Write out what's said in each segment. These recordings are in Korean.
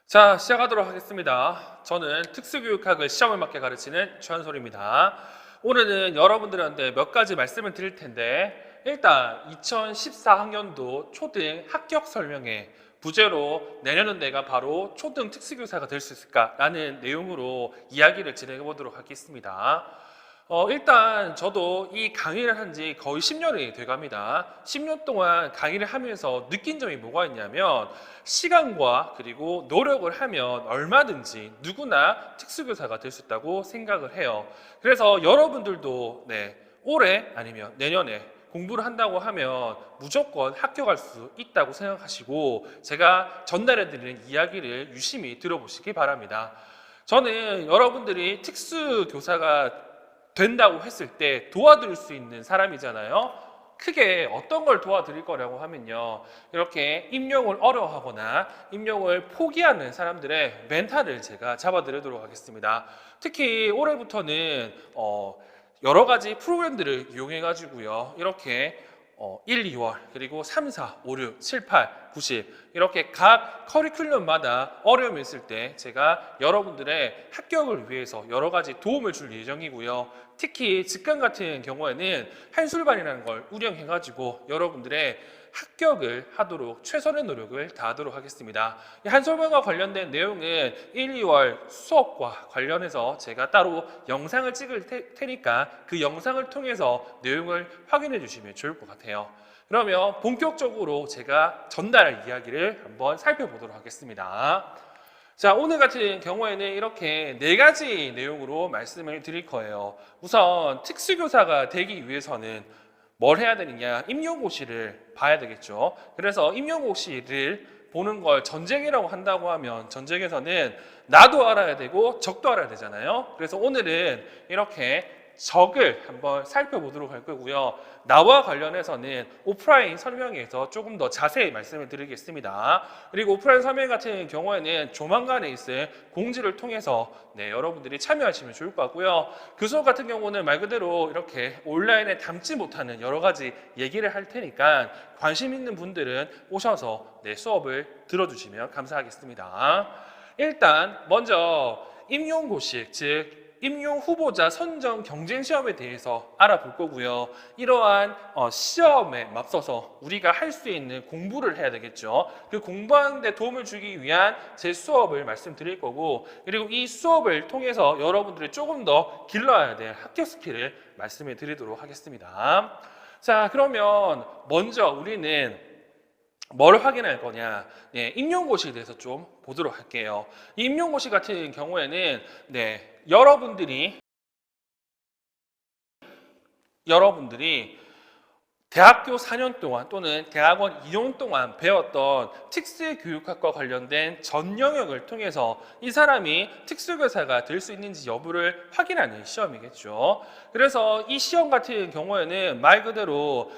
자, 시작하도록 하겠습니다. 저는 특수교육학을 시험을 맞게 가르치는 최한솔입니다. 오늘은 여러분들한테 몇 가지 말씀을 드릴 텐데, 일단 2014학년도 초등 합격 설명회 부제로 내년은 내가 바로 초등 특수교사가 될 수 있을까라는 내용으로 이야기를 진행해 보도록 하겠습니다. 일단 저도 이 강의를 한 지 거의 10년이 돼갑니다. 10년 동안 강의를 하면서 느낀 점이 뭐가 있냐면, 시간과 그리고 노력을 하면 얼마든지 누구나 특수교사가 될 수 있다고 생각을 해요. 그래서 여러분들도 올해 아니면 내년에 공부를 한다고 하면 무조건 합격할 수 있다고 생각하시고, 제가 전달해 드리는 이야기를 유심히 들어보시기 바랍니다. 저는 여러분들이 특수교사가 된다고 했을 때 도와드릴 수 있는 사람이잖아요. 크게 어떤 걸 도와드릴 거라고 하면요, 이렇게 임용을 어려워하거나 임용을 포기하는 사람들의 멘탈을 제가 잡아드리도록 하겠습니다. 특히 올해부터는 여러 가지 프로그램들을 이용해 가지고요, 이렇게 1, 2월 그리고 3, 4, 5, 6, 7, 8, 90 이렇게 각 커리큘럼마다 어려움이 있을 때 제가 여러분들의 합격을 위해서 여러 가지 도움을 줄 예정이고요. 특히 직강 같은 경우에는 한술반이라는 걸 운영해 가지고 여러분들의 합격을 하도록 최선의 노력을 다하도록 하겠습니다. 한술반과 관련된 내용은 1, 2월 수업과 관련해서 제가 따로 영상을 찍을 테니까 그 영상을 통해서 내용을 확인해 주시면 좋을 것 같아요. 그러면 본격적으로 제가 전달할 이야기를 한번 살펴보도록 하겠습니다. 자, 오늘 같은 경우에는 이렇게 4가지 내용으로 말씀을 드릴 거예요. 우선 특수교사가 되기 위해서는 뭘 해야 되느냐? 임용고시를 봐야 되겠죠. 그래서 임용고시를 보는 걸 전쟁이라고 한다고 하면, 전쟁에서는 나도 알아야 되고 적도 알아야 되잖아요. 그래서 오늘은 이렇게 적을 한번 살펴보도록 할 거고요. 나와 관련해서는 오프라인 설명회에서 조금 더 자세히 말씀을 드리겠습니다. 그리고 오프라인 설명 같은 경우에는 조만간에 있을 공지를 통해서 여러분들이 참여하시면 좋을 것 같고요. 그 수업 같은 경우는 말 그대로 이렇게 온라인에 담지 못하는 여러 가지 얘기를 할 테니까 관심 있는 분들은 오셔서 수업을 들어주시면 감사하겠습니다. 일단 먼저 임용고시, 즉 임용 후보자 선정 경쟁 시험에 대해서 알아볼 거고요. 이러한 시험에 맞서서 우리가 할 수 있는 공부를 해야 되겠죠. 그 공부하는 데 도움을 주기 위한 제 수업을 말씀드릴 거고, 그리고 이 수업을 통해서 여러분들이 조금 더 길러야 될 합격 스킬을 말씀해 드리도록 하겠습니다. 자, 그러면 먼저 우리는 뭘 확인할 거냐? 임용고시에 대해서 좀 보도록 할게요. 이 임용고시 같은 경우에는 여러분들이 대학교 4년 동안 또는 대학원 2년 동안 배웠던 특수교육학과 관련된 전 영역을 통해서 이 사람이 특수교사가 될 수 있는지 여부를 확인하는 시험이겠죠. 그래서 이 시험 같은 경우에는 말 그대로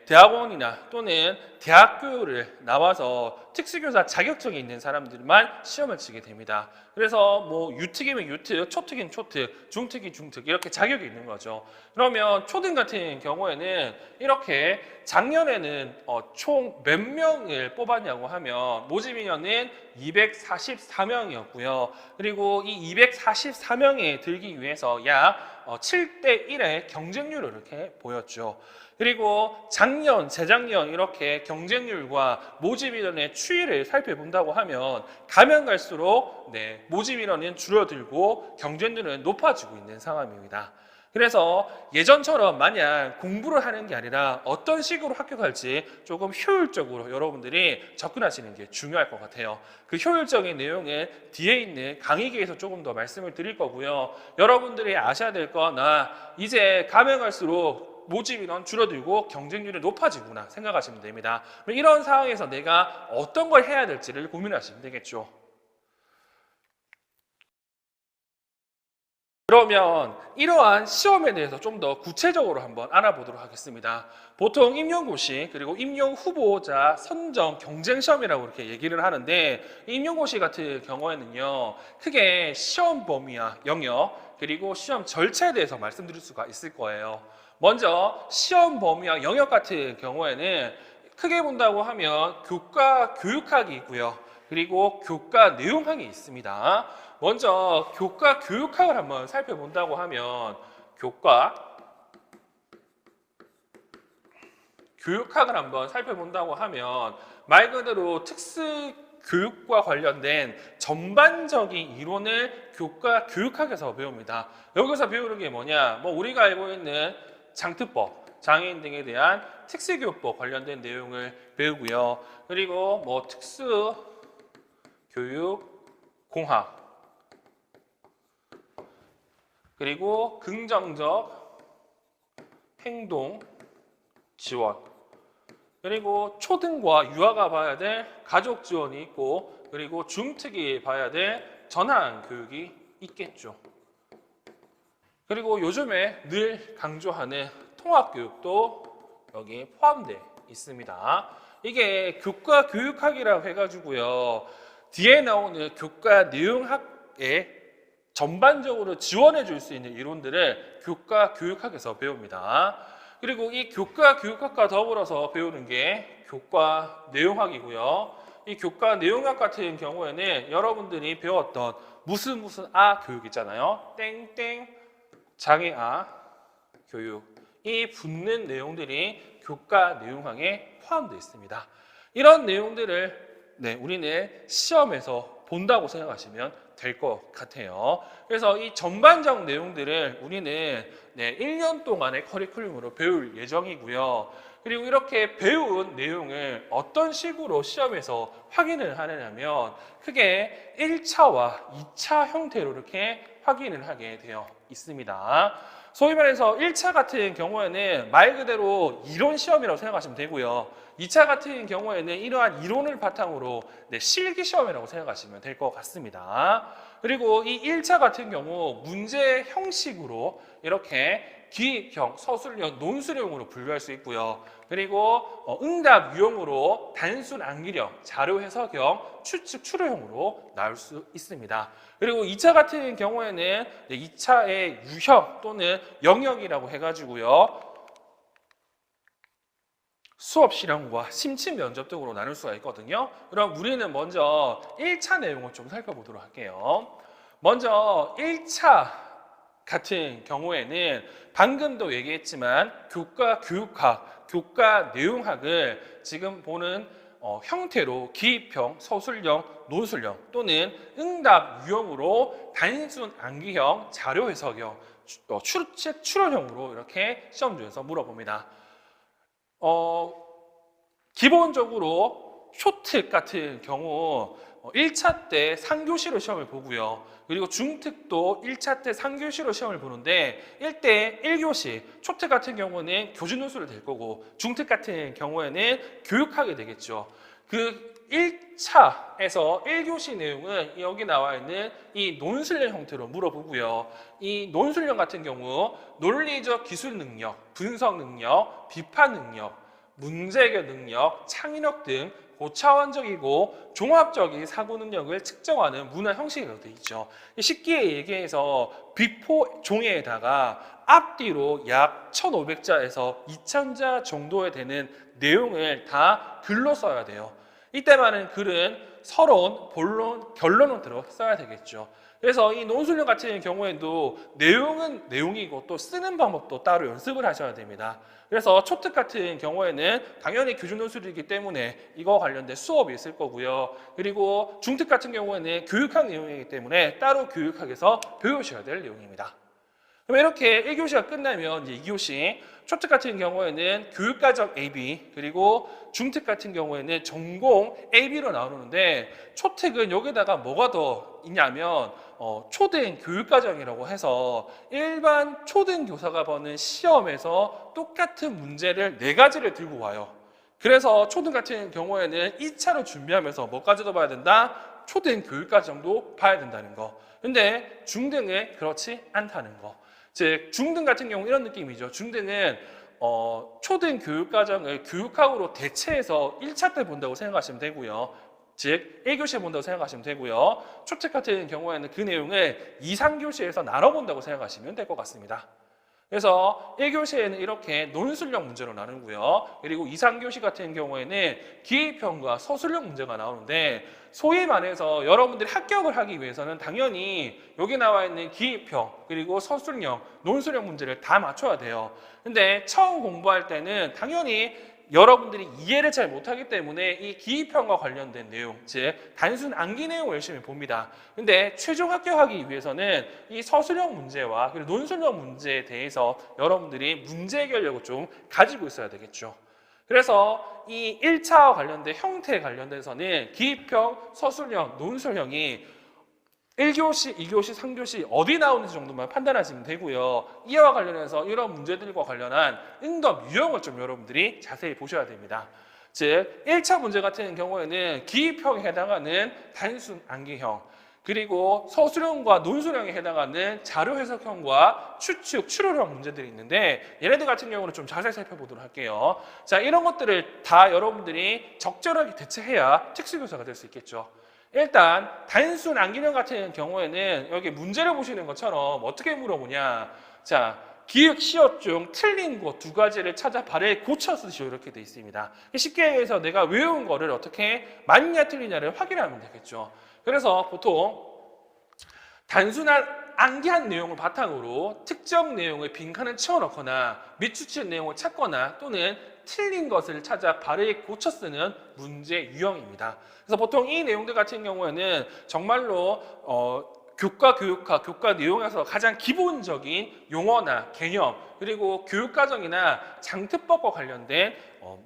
대학원이나 또는 대학교를 나와서 특수교사 자격증이 있는 사람들만 시험을 치게 됩니다. 그래서 뭐 유특이면 유특, 초특이면 초특, 중특이 중특 이렇게 자격이 있는 거죠. 그러면 초등 같은 경우에는 이렇게 작년에는 총 몇 명을 뽑았냐고 하면 모집 인원은 244명이었고요. 그리고 이 244명에 들기 위해서 약 7대 1의 경쟁률을 이렇게 보였죠. 그리고 작년, 재작년 이렇게 경쟁률과 모집 인원의 추이를 살펴본다고 하면 가면 갈수록 모집 인원은 줄어들고 경쟁률은 높아지고 있는 상황입니다. 그래서 예전처럼 마냥 공부를 하는 게 아니라 어떤 식으로 합격할지 조금 효율적으로 여러분들이 접근하시는 게 중요할 것 같아요. 그 효율적인 내용은 뒤에 있는 강의기에서 조금 더 말씀을 드릴 거고요. 여러분들이 아셔야 될 건 이제 가면 갈수록 모집 인원 줄어들고 경쟁률이 높아지구나 생각하시면 됩니다. 이런 상황에서 내가 어떤 걸 해야 될지를 고민하시면 되겠죠. 그러면 이러한 시험에 대해서 좀 더 구체적으로 한번 알아보도록 하겠습니다. 보통 임용고시 그리고 임용 후보자 선정 경쟁 시험이라고 이렇게 얘기를 하는데, 임용고시 같은 경우에는요, 크게 시험 범위와 영역 그리고 시험 절차에 대해서 말씀드릴 수가 있을 거예요. 먼저 시험 범위와 영역 같은 경우에는 크게 본다고 하면 교과 교육학이 있고요. 그리고 교과 내용학이 있습니다. 먼저 교과 교육학을 한번 살펴본다고 하면 교과 교육학을 한번 살펴본다고 하면 말 그대로 특수 교육과 관련된 전반적인 이론을 교과 교육학에서 배웁니다. 여기서 배우는 게 뭐냐? 뭐 우리가 알고 있는 장특법, 장애인 등에 대한 특수교육법 관련된 내용을 배우고요. 그리고 뭐 특수교육공학, 그리고 긍정적 행동 지원, 그리고 초등과 유아가 봐야 될 가족 지원이 있고, 그리고 중특이 봐야 될 전환 교육이 있겠죠. 그리고 요즘에 늘 강조하는 통합교육도 여기 포함되어 있습니다. 이게 교과 교육학이라고 해가지고요. 뒤에 나오는 교과 내용학에 전반적으로 지원해 줄 수 있는 이론들을 교과 교육학에서 배웁니다. 그리고 이 교과 교육학과 더불어서 배우는 게 교과 내용학이고요. 이 교과 내용학 같은 경우에는 여러분들이 배웠던 무슨 아 교육 있잖아요. 땡땡 장애아 교육. 이 붙는 내용들이 교과 내용학에 포함되어 있습니다. 이런 내용들을 우리는 시험에서 본다고 생각하시면 될 것 같아요. 그래서 이 전반적 내용들을 우리는 1년 동안의 커리큘럼으로 배울 예정이고요. 그리고 이렇게 배운 내용을 어떤 식으로 시험에서 확인을 하느냐면 크게 1차와 2차 형태로 이렇게 확인을 하게 되어 있습니다. 소위 말해서 1차 같은 경우에는 말 그대로 이론 시험이라고 생각하시면 되고요. 2차 같은 경우에는 이러한 이론을 바탕으로 실기 시험이라고 생각하시면 될 것 같습니다. 그리고 이 1차 같은 경우 문제 형식으로 이렇게 기입형, 서술형, 논술형으로 분류할 수 있고요. 그리고 응답 유형으로 단순 암기형, 자료 해석형, 추측 추론형으로 나올 수 있습니다. 그리고 2차 같은 경우에는 2차의 유형 또는 영역이라고 해가지고요. 수업 실험과 심층 면접 등으로 나눌 수가 있거든요. 그럼 우리는 먼저 1차 내용을 좀 살펴보도록 할게요. 먼저 1차 같은 경우에는 방금도 얘기했지만 교과 교육학, 교과 내용학을 지금 보는 형태로 기입형, 서술형, 논술형 또는 응답 유형으로 단순 암기형, 자료 해석형, 추측 추론형으로 이렇게 시험지에서 물어봅니다. 기본적으로 쇼특 같은 경우 1차 때 3교시로 시험을 보고요. 그리고 중특도 1차 때 3교시로 시험을 보는데 1대 1교시, 초특 같은 경우는 교준 논술을 될 거고 중특 같은 경우에는 교육하게 되겠죠. 그 1차에서 1교시 내용은 여기 나와 있는 이 논술형 형태로 물어보고요. 이 논술형 같은 경우 논리적 기술 능력, 분석 능력, 비판 능력, 문제 해결 능력, 창의력 등 고차원적이고 종합적인 사고 능력을 측정하는 문화 형식으로 되어 있죠. 쉽게 얘기해서 비포 종이에다가 앞뒤로 약 1,500자에서 2,000자 정도에 되는 내용을 다 글로 써야 돼요. 이때만은 글은 서론, 본론, 결론을 들어 써야 되겠죠. 그래서 이 논술형 같은 경우에도 내용은 내용이고 또 쓰는 방법도 따로 연습을 하셔야 됩니다. 그래서 초특 같은 경우에는 당연히 교준 논술이기 때문에 이거 관련된 수업이 있을 거고요. 그리고 중특 같은 경우에는 교육학 내용이기 때문에 따로 교육학에서 배우셔야 될 내용입니다. 그럼 이렇게 1교시가 끝나면 이제 2교시, 초특 같은 경우에는 교육과정 AB, 그리고 중특 같은 경우에는 전공 AB로 나오는데 초특은 여기다가 뭐가 더 있냐면 초등 교육과정이라고 해서 일반 초등 교사가 보는 시험에서 똑같은 문제를 4가지를 들고 와요. 그래서 초등 같은 경우에는 2차로 준비하면서 뭐까지도 봐야 된다? 초등 교육과정도 봐야 된다는 거. 근데 중등은 그렇지 않다는 거. 즉 중등 같은 경우 이런 느낌이죠. 중등은 초등 교육과정을 교육학으로 대체해서 1차 때 본다고 생각하시면 되고요. 즉 1교시에 본다고 생각하시면 되고요. 초특 같은 경우에는 그 내용을 2, 3교시에서 나눠본다고 생각하시면 될 것 같습니다. 그래서 1교시에는 이렇게 논술형 문제로 나누고요. 그리고 2, 3교시 같은 경우에는 기입형과 서술형 문제가 나오는데 소위 말해서 여러분들이 합격을 하기 위해서는 당연히 여기 나와 있는 기입형 그리고 서술형, 논술형 문제를 다 맞춰야 돼요. 근데 처음 공부할 때는 당연히 여러분들이 이해를 잘 못하기 때문에 이 기입형과 관련된 내용, 즉 단순 암기 내용을 열심히 봅니다. 근데 최종 합격하기 위해서는 이 서술형 문제와 그리고 논술형 문제에 대해서 여러분들이 문제 해결력을 좀 가지고 있어야 되겠죠. 그래서 이 1차와 관련된 형태에 관련돼서는 기입형, 서술형, 논술형이 1교시, 2교시, 3교시 어디 나오는지 정도만 판단하시면 되고요. 이와 관련해서 이런 문제들과 관련한 응답 유형을 좀 여러분들이 자세히 보셔야 됩니다. 즉 1차 문제 같은 경우에는 기입형에 해당하는 단순 암기형, 그리고 서술형과 논술형에 해당하는 자료 해석형과 추측, 추론형 문제들이 있는데 얘네들 같은 경우는 좀 자세히 살펴보도록 할게요. 자, 이런 것들을 다 여러분들이 적절하게 대처해야 특수교사가 될 수 있겠죠. 일단 단순 암기형 같은 경우에는 여기 문제를 보시는 것처럼 어떻게 물어보냐. 자, 기역, 시역 중 틀린 거 두 가지를 찾아 발에 고쳐 쓰시오 이렇게 돼 있습니다. 쉽게 해서 내가 외운 거를 어떻게 맞냐 틀리냐를 확인하면 되겠죠. 그래서 보통 단순한 암기한 내용을 바탕으로 특정 내용의 빈칸을 채워넣거나 밑추친 내용을 찾거나 또는 틀린 것을 찾아 발에 고쳐 쓰는 문제 유형입니다. 그래서 보통 이 내용들 같은 경우에는 정말로 교과 교육학, 교과 내용에서 가장 기본적인 용어나 개념 그리고 교육과정이나 장특법과 관련된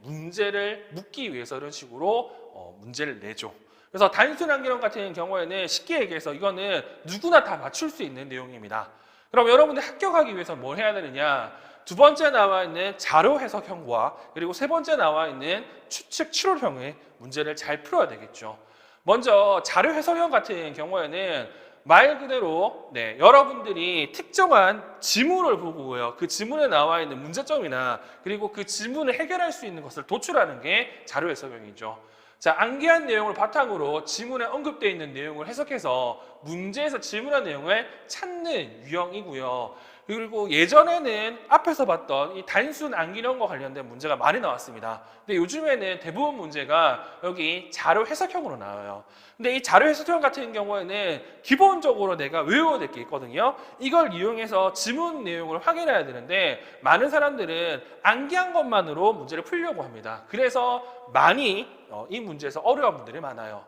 문제를 묻기 위해서 이런 식으로 문제를 내죠. 그래서 단순 암기형 같은 경우에는 쉽게 얘기해서 이거는 누구나 다 맞출 수 있는 내용입니다. 그럼 여러분들 합격하기 위해서 뭘 해야 되느냐? 두 번째 나와 있는 자료 해석형과 그리고 세 번째 나와 있는 추측 추론형의 문제를 잘 풀어야 되겠죠. 먼저 자료 해석형 같은 경우에는 말 그대로 여러분들이 특정한 지문을 보고요. 그 지문에 나와 있는 문제점이나 그리고 그 지문을 해결할 수 있는 것을 도출하는 게 자료 해석형이죠. 자, 암기한 내용을 바탕으로 지문에 언급되어 있는 내용을 해석해서 문제에서 질문한 내용을 찾는 유형이고요. 그리고 예전에는 앞에서 봤던 이 단순 암기형과 관련된 문제가 많이 나왔습니다. 근데 요즘에는 대부분 문제가 여기 자료 해석형으로 나와요. 근데 이 자료 해석형 같은 경우에는 기본적으로 내가 외워야 될 게 있거든요. 이걸 이용해서 지문 내용을 확인해야 되는데 많은 사람들은 암기한 것만으로 문제를 풀려고 합니다. 그래서 많이 이 문제에서 어려운 분들이 많아요.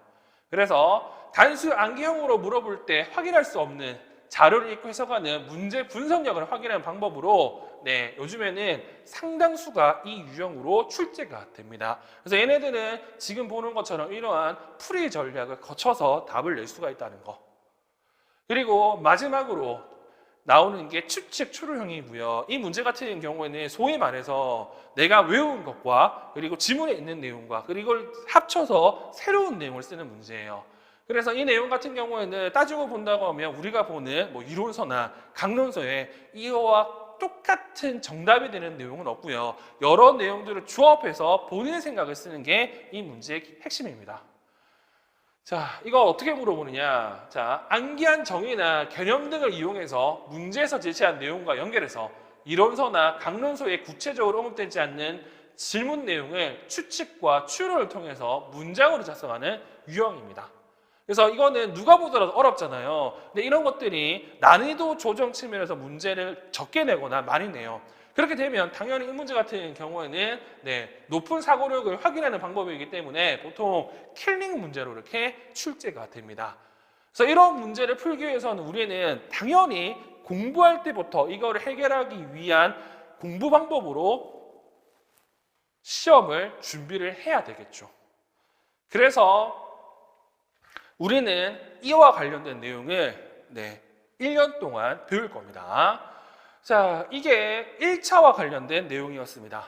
그래서 단순 암기형으로 물어볼 때 확인할 수 없는 자료를 읽고 해석하는 문제 분석력을 확인하는 방법으로 요즘에는 상당수가 이 유형으로 출제가 됩니다. 그래서 얘네들은 지금 보는 것처럼 이러한 풀이 전략을 거쳐서 답을 낼 수가 있다는 거. 그리고 마지막으로 나오는 게 추측 추론형이고요. 이 문제 같은 경우에는 소위 말해서 내가 외운 것과 그리고 지문에 있는 내용과 그리고 이걸 합쳐서 새로운 내용을 쓰는 문제예요. 그래서 이 내용 같은 경우에는 따지고 본다고 하면 우리가 보는 이론서나 강론서에 이와 똑같은 정답이 되는 내용은 없고요. 여러 내용들을 조합해서 본인의 생각을 쓰는 게 이 문제의 핵심입니다. 자, 이거 어떻게 물어보느냐. 자, 암기한 정의나 개념 등을 이용해서 문제에서 제시한 내용과 연결해서 이론서나 강론서에 구체적으로 언급되지 않는 질문 내용을 추측과 추론을 통해서 문장으로 작성하는 유형입니다. 그래서 이거는 누가 보더라도 어렵잖아요. 근데 이런 것들이 난이도 조정 측면에서 문제를 적게 내거나 많이 내요. 그렇게 되면 당연히 이 문제 같은 경우에는 높은 사고력을 확인하는 방법이기 때문에 보통 킬링 문제로 이렇게 출제가 됩니다. 그래서 이런 문제를 풀기 위해서는 우리는 당연히 공부할 때부터 이거를 해결하기 위한 공부 방법으로 시험을 준비를 해야 되겠죠. 그래서 우리는 이와 관련된 내용을 1년 동안 배울 겁니다. 자, 이게 1차와 관련된 내용이었습니다.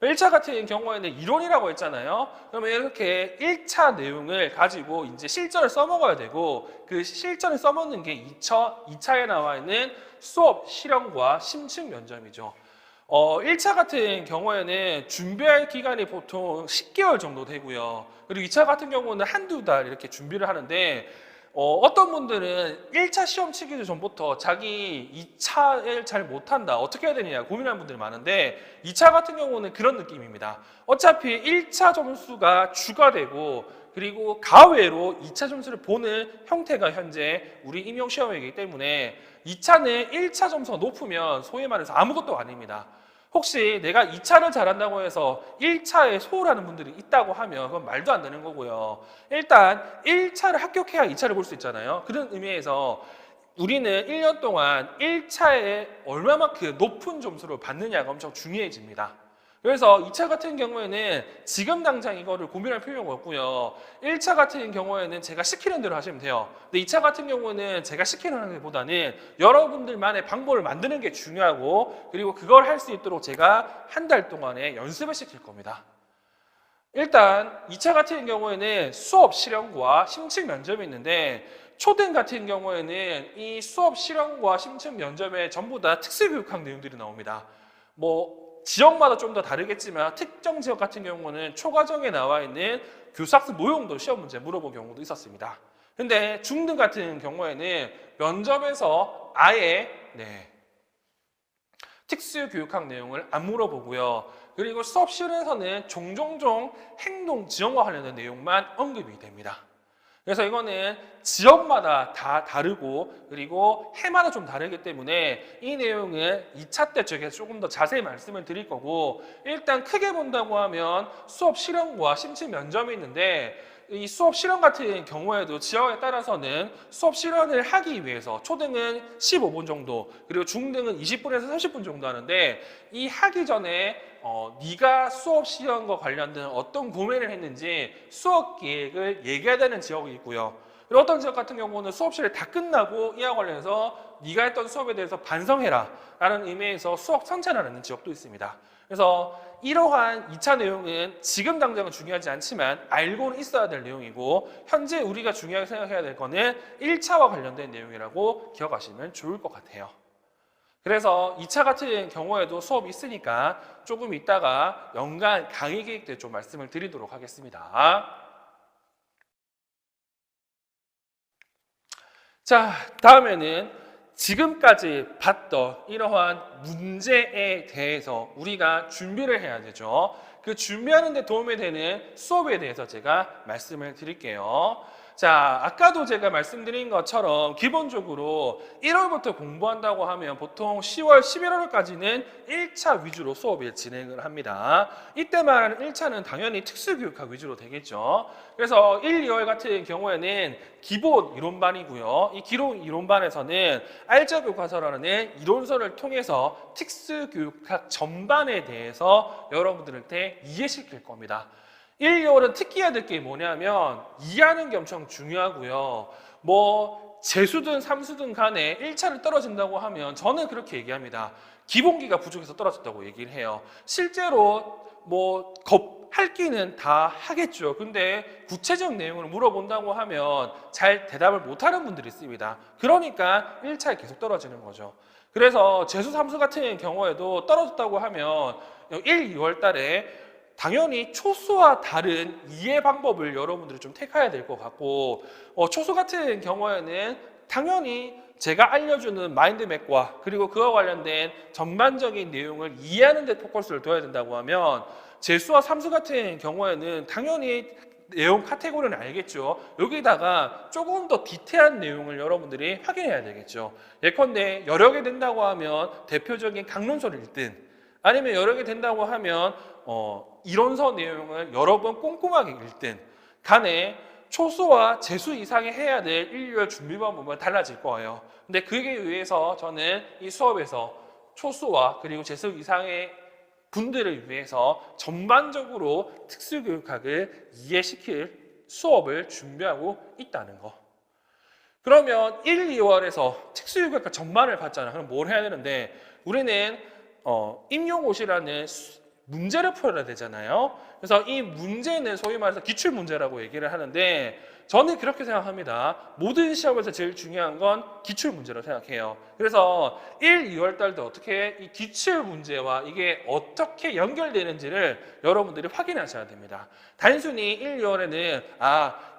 1차 같은 경우에는 이론이라고 했잖아요. 그러면 이렇게 1차 내용을 가지고 이제 실전을 써먹어야 되고 그 실전을 써먹는 게 2차에 나와 있는 수업, 실험과 심층 면접이죠. 1차 같은 경우에는 준비할 기간이 보통 10개월 정도 되고요. 그리고 2차 같은 경우는 한두 달 이렇게 준비를 하는데 어떤 분들은 1차 시험 치기 전부터 자기 2차를 잘 못한다, 어떻게 해야 되느냐 고민하는 분들이 많은데 2차 같은 경우는 그런 느낌입니다. 어차피 1차 점수가 주가 되고 그리고 가외로 2차 점수를 보는 형태가 현재 우리 임용 시험이기 때문에 2차는 1차 점수가 높으면 소위 말해서 아무것도 아닙니다. 혹시 내가 2차를 잘한다고 해서 1차에 소홀하는 분들이 있다고 하면 그건 말도 안 되는 거고요. 일단 1차를 합격해야 2차를 볼 수 있잖아요. 그런 의미에서 우리는 1년 동안 1차에 얼마만큼 높은 점수를 받느냐가 엄청 중요해집니다. 그래서 2차 같은 경우에는 지금 당장 이거를 고민할 필요가 없고요. 1차 같은 경우에는 제가 시키는 대로 하시면 돼요. 근데 2차 같은 경우는 제가 시키는 것보다는 여러분들만의 방법을 만드는 게 중요하고 그리고 그걸 할 수 있도록 제가 한 달 동안에 연습을 시킬 겁니다. 일단 2차 같은 경우에는 수업 실험과 심층 면접이 있는데 초등 같은 경우에는 이 수업 실험과 심층 면접에 전부 다 특수교육학 내용들이 나옵니다. 지역마다 좀 더 다르겠지만 특정 지역 같은 경우는 초과정에 나와 있는 교사학습 노용도 시험 문제 물어본 경우도 있었습니다. 근데 중등 같은 경우에는 면접에서 아예 특수교육학 내용을 안 물어보고요. 그리고 수업 실에서는 종종 행동 지원과 관련된 내용만 언급이 됩니다. 그래서 이거는 지역마다 다 다르고 그리고 해마다 좀 다르기 때문에 이 내용은 2차 때 저희가 조금 더 자세히 말씀을 드릴 거고 일단 크게 본다고 하면 수업 실험과 심층 면접이 있는데 이 수업 실험 같은 경우에도 지역에 따라서는 수업 실험을 하기 위해서 초등은 15분 정도 그리고 중등은 20분에서 30분 정도 하는데 이 하기 전에 네가 수업 시험과 관련된 어떤 고민을 했는지 수업 계획을 얘기해야 되는 지역이 있고요. 그리고 어떤 지역 같은 경우는 수업 시간이 다 끝나고 이와 관련해서 네가 했던 수업에 대해서 반성해라 라는 의미에서 수업 선천하는 지역도 있습니다. 그래서 이러한 2차 내용은 지금 당장은 중요하지 않지만 알고는 있어야 될 내용이고 현재 우리가 중요하게 생각해야 될 거는 1차와 관련된 내용이라고 기억하시면 좋을 것 같아요. 그래서 2차 같은 경우에도 수업이 있으니까 조금 이따가 연간 강의 계획 때 좀 말씀을 드리도록 하겠습니다. 자, 다음에는 지금까지 봤던 이러한 문제에 대해서 우리가 준비를 해야 되죠. 그 준비하는 데 도움이 되는 수업에 대해서 제가 말씀을 드릴게요. 자, 아까도 제가 말씀드린 것처럼 기본적으로 1월부터 공부한다고 하면 보통 10월, 11월까지는 1차 위주로 수업을 진행을 합니다. 이때 말하는 1차는 당연히 특수교육학 위주로 되겠죠. 그래서 1, 2월 같은 경우에는 기본 이론반이고요. 이 기본 이론반에서는 알짜교과서라는 이론서를 통해서 특수교육학 전반에 대해서 여러분들한테 이해시킬 겁니다. 1, 2월은 특기해야 될 게 뭐냐면 이해하는 게 엄청 중요하고요. 재수든 삼수든 간에 1차를 떨어진다고 하면 저는 그렇게 얘기합니다. 기본기가 부족해서 떨어졌다고 얘기를 해요. 실제로 할 기는 다 하겠죠. 근데 구체적 내용을 물어본다고 하면 잘 대답을 못하는 분들이 있습니다. 그러니까 1차에 계속 떨어지는 거죠. 그래서 재수 삼수 같은 경우에도 떨어졌다고 하면 1, 2월 달에 당연히 초수와 다른 이해 방법을 여러분들이 좀 택해야 될 것 같고 초수 같은 경우에는 당연히 제가 알려주는 마인드맵과 그리고 그와 관련된 전반적인 내용을 이해하는 데 포커스를 둬야 된다고 하면 재수와 삼수 같은 경우에는 당연히 내용 카테고리는 알겠죠. 여기다가 조금 더 디테일한 내용을 여러분들이 확인해야 되겠죠. 예컨대 여러 개 된다고 하면 대표적인 강론서를 읽든 아니면 여러 개 된다고 하면 이론서 내용을 여러 번 꼼꼼하게 읽든 간에 초수와 재수 이상에 해야 될 1, 2월 준비 방법은 달라질 거예요. 근데 그에 위해서 저는 이 수업에서 초수와 그리고 재수 이상의 분들을 위해서 전반적으로 특수교육학을 이해시킬 수업을 준비하고 있다는 거. 그러면 1, 2월에서 특수교육학 전반을 봤잖아. 그럼 뭘 해야 되는데 우리는 임용고시라는 문제를 풀어야 되잖아요. 그래서 이 문제는 소위 말해서 기출 문제라고 얘기를 하는데 저는 그렇게 생각합니다. 모든 시험에서 제일 중요한 건 기출 문제라고 생각해요. 그래서 1, 2월 달도 어떻게 이 기출 문제와 이게 어떻게 연결되는지를 여러분들이 확인하셔야 됩니다. 단순히 1, 2월에는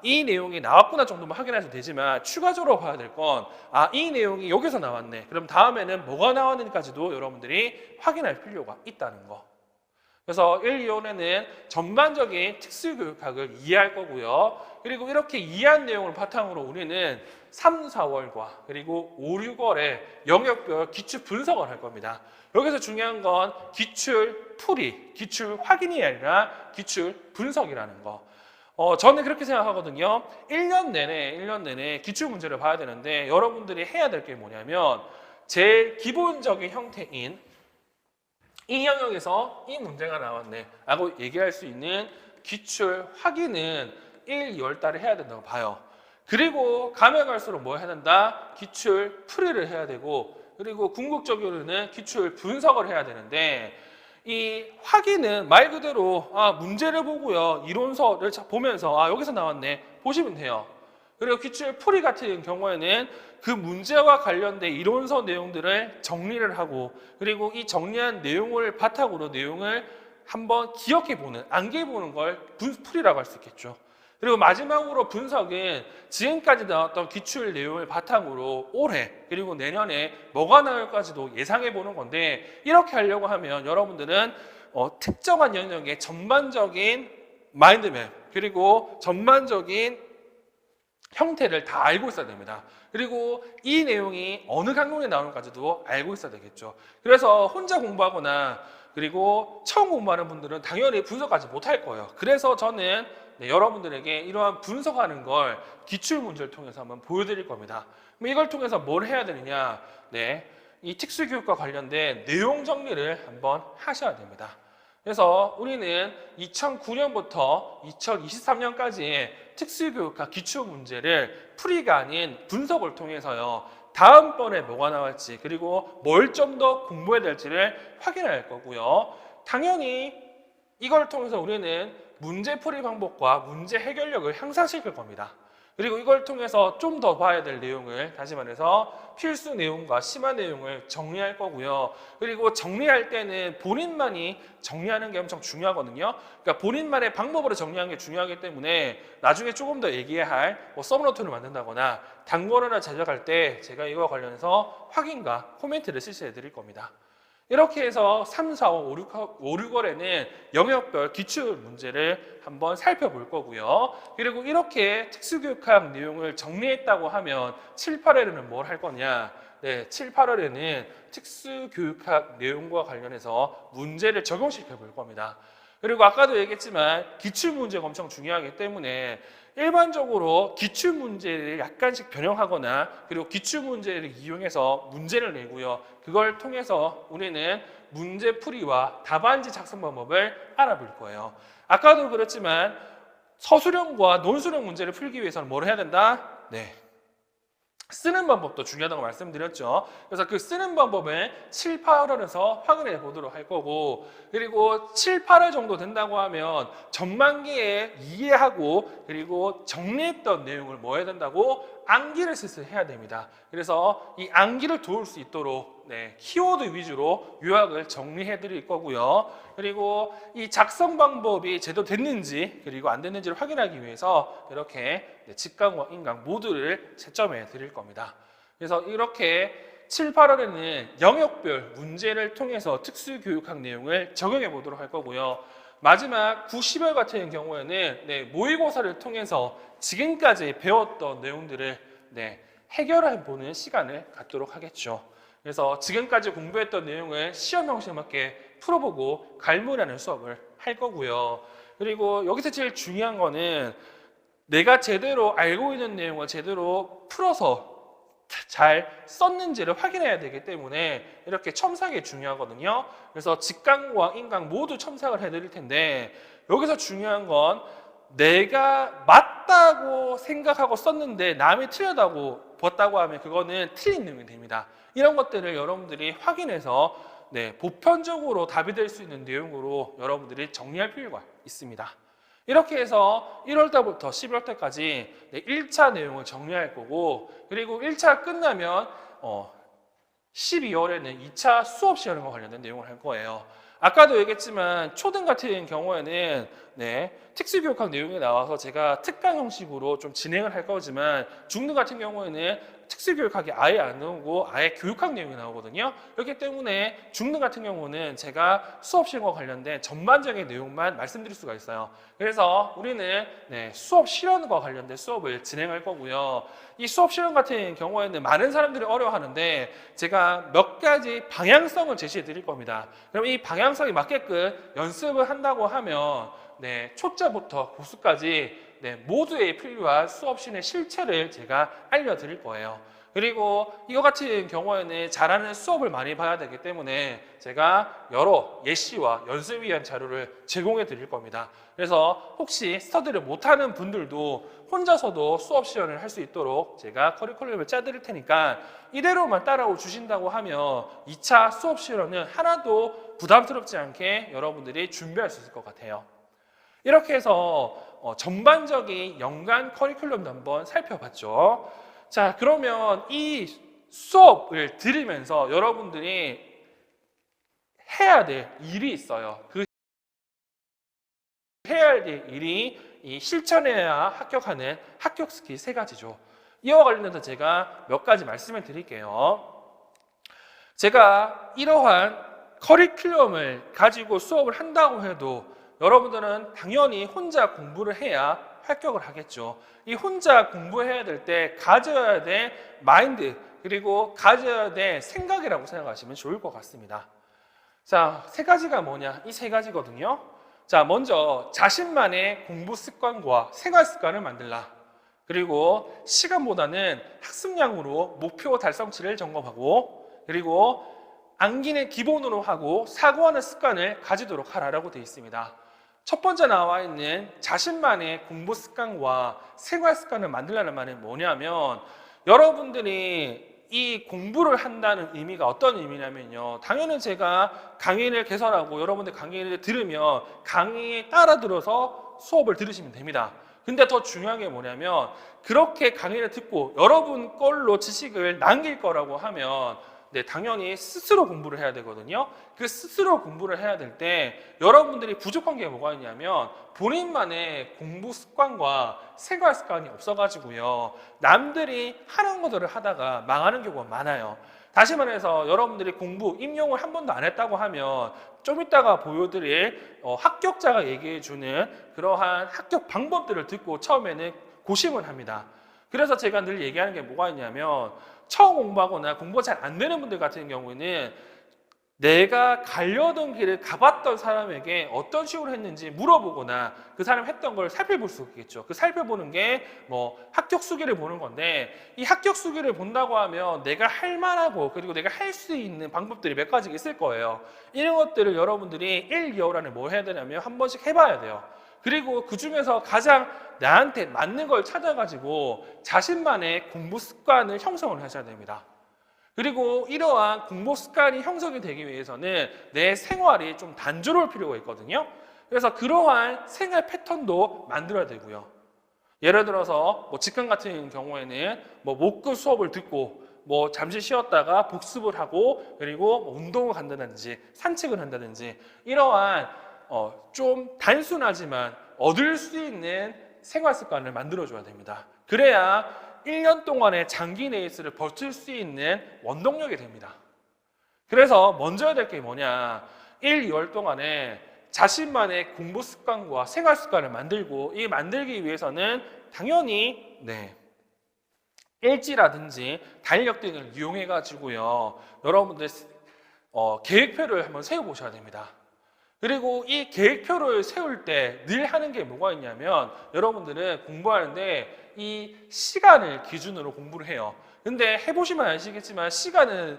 이 내용이 나왔구나 정도만 확인하셔도 되지만 추가적으로 봐야 될 건 이 내용이 여기서 나왔네. 그럼 다음에는 뭐가 나왔는지까지도 여러분들이 확인할 필요가 있다는 거. 그래서 1, 2월에는 전반적인 특수교육학을 이해할 거고요. 그리고 이렇게 이해한 내용을 바탕으로 우리는 3, 4월과 그리고 5, 6월에 영역별 기출 분석을 할 겁니다. 여기서 중요한 건 기출 풀이, 기출 확인이 아니라 기출 분석이라는 거. 저는 그렇게 생각하거든요. 1년 내내 기출 문제를 봐야 되는데 여러분들이 해야 될 게 뭐냐면 제일 기본적인 형태인 이 영역에서 이 문제가 나왔네 라고 얘기할 수 있는 기출 확인은 1, 2월 달에 해야 된다고 봐요. 그리고 가면 갈수록 뭐 해야 된다? 기출 풀이를 해야 되고 그리고 궁극적으로는 기출 분석을 해야 되는데 이 확인은 말 그대로 문제를 보고요. 이론서를 보면서 여기서 나왔네 보시면 돼요. 그리고 기출 풀이 같은 경우에는 그 문제와 관련된 이론서 내용들을 정리를 하고 그리고 이 정리한 내용을 바탕으로 내용을 한번 기억해보는, 암기해보는 걸 풀이라고 할 수 있겠죠. 그리고 마지막으로 분석은 지금까지 나왔던 기출 내용을 바탕으로 올해 그리고 내년에 뭐가 나올까지도 예상해보는 건데 이렇게 하려고 하면 여러분들은 특정한 영역의 전반적인 마인드맵 그리고 전반적인 형태를 다 알고 있어야 됩니다. 그리고 이 내용이 어느 강론에 나오는까지도 알고 있어야 되겠죠. 그래서 혼자 공부하거나 그리고 처음 공부하는 분들은 당연히 분석하지 못할 거예요. 그래서 저는 여러분들에게 이러한 분석하는 걸 기출 문제를 통해서 한번 보여드릴 겁니다. 그럼 이걸 통해서 뭘 해야 되느냐? 이 특수교육과 관련된 내용 정리를 한번 하셔야 됩니다. 그래서 우리는 2009년부터 2023년까지 특수교육과 기출문제를 풀이가 아닌 분석을 통해서요. 다음번에 뭐가 나올지 그리고 뭘 좀 더 공부해야 될지를 확인할 거고요. 당연히 이걸 통해서 우리는 문제풀이 방법과 문제 해결력을 향상시킬 겁니다. 그리고 이걸 통해서 좀 더 봐야 될 내용을 다시 말해서 필수 내용과 심화 내용을 정리할 거고요. 그리고 정리할 때는 본인만이 정리하는 게 엄청 중요하거든요. 그러니까 본인만의 방법으로 정리하는 게 중요하기 때문에 나중에 조금 더 얘기해야 할 서브노트를 만든다거나 단권을 제작할 때 제가 이거와 관련해서 확인과 코멘트를 실시해 드릴 겁니다. 이렇게 해서 3, 4, 5, 6월에는 영역별 기출 문제를 한번 살펴볼 거고요. 그리고 이렇게 특수교육학 내용을 정리했다고 하면 7, 8월에는 뭘 할 거냐? 7, 8월에는 특수교육학 내용과 관련해서 문제를 적용시켜 볼 겁니다. 그리고 아까도 얘기했지만 기출문제가 엄청 중요하기 때문에 일반적으로 기출문제를 약간씩 변형하거나 그리고 기출문제를 이용해서 문제를 내고요. 그걸 통해서 우리는 문제풀이와 답안지 작성 방법을 알아볼 거예요. 아까도 그랬지만 서술형과 논술형 문제를 풀기 위해서는 뭘 해야 된다? 쓰는 방법도 중요하다고 말씀드렸죠. 그래서 그 쓰는 방법을 7, 8월에서 확인해 보도록 할 거고 그리고 7, 8월 정도 된다고 하면 전반기에 이해하고 그리고 정리했던 내용을 뭐 해야 된다고? 암기를 슬슬 해야 됩니다. 그래서 이 암기를 도울 수 있도록 키워드 위주로 요약을 정리해 드릴 거고요. 그리고 이 작성 방법이 제대로 됐는지 그리고 안 됐는지를 확인하기 위해서 이렇게 직강과 인강 모두를 채점해 드릴 겁니다. 그래서 이렇게 7, 8월에는 영역별 문제를 통해서 특수교육학 내용을 적용해 보도록 할 거고요. 마지막 9, 10월 같은 경우에는 모의고사를 통해서 지금까지 배웠던 내용들을 해결해 보는 시간을 갖도록 하겠죠. 그래서 지금까지 공부했던 내용을 시험 형식에 맞게 풀어보고 갈무리하는 수업을 할 거고요. 그리고 여기서 제일 중요한 거는 내가 제대로 알고 있는 내용을 제대로 풀어서 잘 썼는지를 확인해야 되기 때문에 이렇게 첨삭이 중요하거든요. 그래서 직강과 인강 모두 첨삭을 해드릴 텐데 여기서 중요한 건 내가 맞다고 생각하고 썼는데 남이 틀렸다고 봤다고 하면 그거는 틀린 내용이 됩니다. 이런 것들을 여러분들이 확인해서 보편적으로 답이 될 수 있는 내용으로 여러분들이 정리할 필요가 있습니다. 이렇게 해서 1월 달부터 11월 달까지 1차 내용을 정리할 거고, 그리고 1차 끝나면 12월에는 2차 수업 시험과 관련된 내용을 할 거예요. 아까도 얘기했지만 초등 같은 경우에는 특수교육학 내용이 나와서 제가 특강 형식으로 좀 진행을 할 거지만, 중등 같은 경우에는 특수교육학이 아예 안 나오고 아예 교육학 내용이 나오거든요. 그렇기 때문에 중등 같은 경우는 제가 수업 시험과 관련된 전반적인 내용만 말씀드릴 수가 있어요. 그래서 우리는 수업 실현과 관련된 수업을 진행할 거고요. 이 수업 실현 같은 경우에는 많은 사람들이 어려워하는데 제가 몇 가지 방향성을 제시해 드릴 겁니다. 그럼 이 방향성에 맞게끔 연습을 한다고 하면 초짜부터 고수까지 모두에 필요한 수업 시간의 실체를 제가 알려드릴 거예요. 그리고 이거 같은 경우에는 잘하는 수업을 많이 봐야 되기 때문에 제가 여러 예시와 연습 위한 자료를 제공해 드릴 겁니다. 그래서 혹시 스터디를 못하는 분들도 혼자서도 수업 시연을 할 수 있도록 제가 커리큘럼을 짜드릴 테니까 이대로만 따라오 주신다고 하면 2차 수업 시연은 하나도 부담스럽지 않게 여러분들이 준비할 수 있을 것 같아요. 이렇게 해서 전반적인 연간 커리큘럼도 한번 살펴봤죠. 자, 그러면 이 수업을 들으면서 여러분들이 해야 될 일이 있어요. 그 해야 될 일이 이 실천해야 합격하는 합격 스킬 3가지죠. 이와 관련해서 제가 몇 가지 말씀을 드릴게요. 제가 이러한 커리큘럼을 가지고 수업을 한다고 해도 여러분들은 당연히 혼자 공부를 해야 합격을 하겠죠. 이 혼자 공부해야 될 때 가져야 될 마인드, 그리고 가져야 될 생각이라고 생각하시면 좋을 것 같습니다. 자, 3가지가 뭐냐? 이 3가지거든요. 자, 먼저 자신만의 공부 습관과 생활 습관을 만들라. 그리고 시간보다는 학습량으로 목표 달성치를 점검하고, 그리고 암기는 기본으로 하고 사고하는 습관을 가지도록 하라고 되어 있습니다. 첫 번째 나와 있는 자신만의 공부 습관과 생활 습관을 만들라는 말은 뭐냐면, 여러분들이 이 공부를 한다는 의미가 어떤 의미냐면요, 당연히 제가 강의를 개설하고 여러분들 강의를 들으면 강의에 따라 들어서 수업을 들으시면 됩니다. 근데 더 중요한 게 뭐냐면, 그렇게 강의를 듣고 여러분 걸로 지식을 남길 거라고 하면 당연히 스스로 공부를 해야 되거든요. 그 스스로 공부를 해야 될 때 여러분들이 부족한 게 뭐가 있냐면, 본인만의 공부 습관과 생활 습관이 없어가지고요, 남들이 하는 것들을 하다가 망하는 경우가 많아요. 다시 말해서 여러분들이 공부 임용을 한 번도 안 했다고 하면 좀 이따가 보여드릴 합격자가 얘기해주는 그러한 합격 방법들을 듣고 처음에는 고심을 합니다. 그래서 제가 늘 얘기하는 게 뭐가 있냐면, 처음 공부하거나 공부가 잘 안 되는 분들 같은 경우에는 내가 가려던 길을 가봤던 사람에게 어떤 식으로 했는지 물어보거나 그 사람이 했던 걸 살펴볼 수 있겠죠. 그 살펴보는 게 합격 수기를 보는 건데, 이 합격 수기를 본다고 하면 내가 할 만하고 그리고 내가 할 수 있는 방법들이 몇 가지가 있을 거예요. 이런 것들을 여러분들이 1, 2월 안에 뭐 해야 되냐면 한 번씩 해봐야 돼요. 그리고 그 중에서 가장 나한테 맞는 걸 찾아가지고 자신만의 공부 습관을 형성을 하셔야 됩니다. 그리고 이러한 공부 습관이 형성이 되기 위해서는 내 생활이 좀 단조로울 필요가 있거든요. 그래서 그러한 생활 패턴도 만들어야 되고요. 예를 들어서 직강 같은 경우에는 목금 수업을 듣고 잠시 쉬었다가 복습을 하고, 그리고 운동을 간다든지 산책을 한다든지, 이러한 좀 단순하지만 얻을 수 있는 생활 습관을 만들어줘야 됩니다. 그래야 1년 동안의 장기 레이스를 버틸 수 있는 원동력이 됩니다. 그래서 먼저 해야 될 게 뭐냐, 1, 2월 동안에 자신만의 공부 습관과 생활 습관을 만들고, 이 만들기 위해서는 당연히 일지라든지 달력 등을 이용해 가지고요, 여러분들 계획표를 한번 세워보셔야 됩니다. 그리고 이 계획표를 세울 때 늘 하는 게 뭐가 있냐면, 여러분들은 공부하는데 이 시간을 기준으로 공부를 해요. 근데 해보시면 아시겠지만 시간이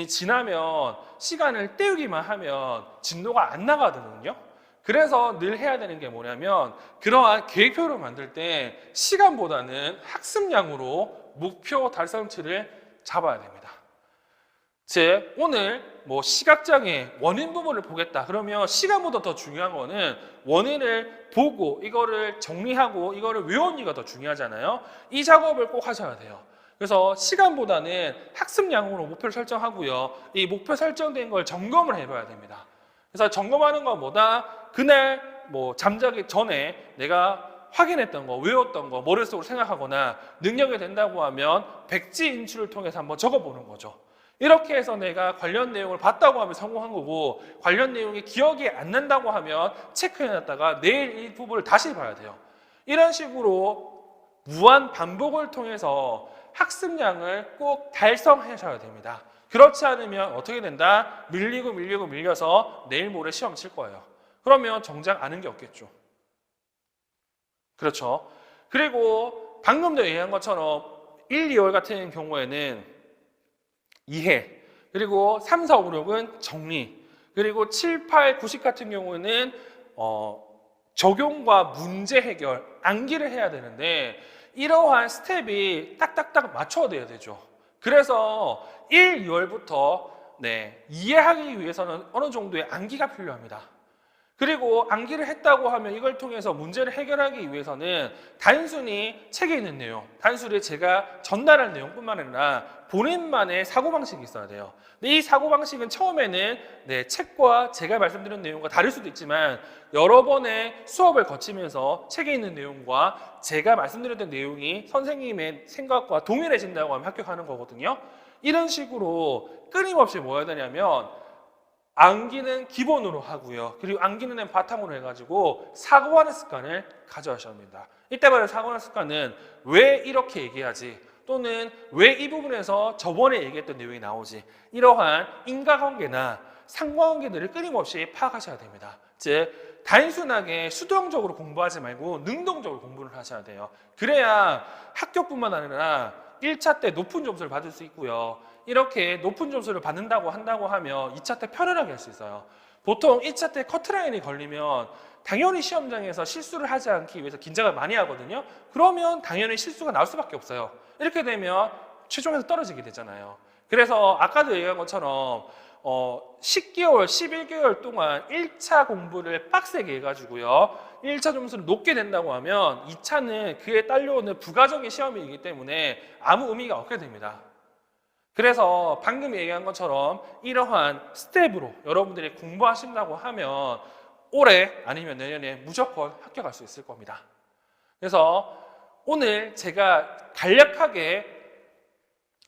지나면, 시간을 때우기만 하면 진도가 안 나가거든요. 그래서 늘 해야 되는 게 뭐냐면, 그러한 계획표를 만들 때 시간보다는 학습량으로 목표 달성치를 잡아야 됩니다. 즉 오늘 뭐 시각장애 원인 부분을 보겠다. 그러면 시간보다 더 중요한 거는 원인을 보고 이거를 정리하고 이거를 외우기가 더 중요하잖아요. 이 작업을 꼭 하셔야 돼요. 그래서 시간보다는 학습량으로 목표를 설정하고요. 이 목표 설정된 걸 점검을 해봐야 됩니다. 그래서 점검하는 것보다 그날 뭐 잠자기 전에 내가 확인했던 거, 외웠던 거, 머릿속으로 생각하거나 능력이 된다고 하면 백지 인출을 통해서 한번 적어보는 거죠. 이렇게 해서 내가 관련 내용을 봤다고 하면 성공한 거고, 관련 내용이 기억이 안 난다고 하면 체크해놨다가 내일 이 부분을 다시 봐야 돼요. 이런 식으로 무한 반복을 통해서 학습량을 꼭 달성하셔야 됩니다. 그렇지 않으면 어떻게 된다? 밀려서 내일 모레 시험 칠 거예요. 그러면 정작 아는 게 없겠죠. 그렇죠. 그리고 방금도 얘기한 것처럼 1, 2월 같은 경우에는 이해, 그리고 3, 4, 5, 6은 정리, 그리고 7, 8, 90 같은 경우에는 적용과 문제 해결, 암기를 해야 되는데 이러한 스텝이 딱딱딱 맞춰야 되죠. 그래서 1, 2월부터 이해하기 위해서는 어느 정도의 암기가 필요합니다. 그리고 암기를 했다고 하면 이걸 통해서 문제를 해결하기 위해서는 단순히 책에 있는 내용, 단순히 제가 전달할 내용뿐만 아니라 본인만의 사고방식이 있어야 돼요. 근데 이 사고방식은 처음에는 책과 제가 말씀드린 내용과 다를 수도 있지만 여러 번의 수업을 거치면서 책에 있는 내용과 제가 말씀드렸던 내용이 선생님의 생각과 동일해진다고 하면 합격하는 거거든요. 이런 식으로 끊임없이 뭐 해야 되냐면 암기는 기본으로 하고요. 그리고 암기는 바탕으로 해가지고 사고하는 습관을 가져가셔야 합니다. 이때 말하는 사고하는 습관은 왜 이렇게 얘기하지? 또는 왜 이 부분에서 저번에 얘기했던 내용이 나오지? 이러한 인과관계나 상관관계들을 끊임없이 파악하셔야 됩니다. 즉 단순하게 수동적으로 공부하지 말고 능동적으로 공부를 하셔야 돼요. 그래야 합격뿐만 아니라 1차 때 높은 점수를 받을 수 있고요. 이렇게 높은 점수를 받는다고 한다고 하면 2차 때 편안하게 할 수 있어요. 보통 1차 때 커트라인이 걸리면 당연히 시험장에서 실수를 하지 않기 위해서 긴장을 많이 하거든요. 그러면 당연히 실수가 나올 수밖에 없어요. 이렇게 되면 최종에서 떨어지게 되잖아요. 그래서 아까도 얘기한 것처럼 10개월, 11개월 동안 1차 공부를 빡세게 해가지고요. 1차 점수를 높게 된다고 하면 2차는 그에 딸려오는 부가적인 시험이기 때문에 아무 의미가 없게 됩니다. 그래서 방금 얘기한 것처럼 이러한 스텝으로 여러분들이 공부하신다고 하면 올해 아니면 내년에 무조건 합격할 수 있을 겁니다. 그래서 오늘 제가 간략하게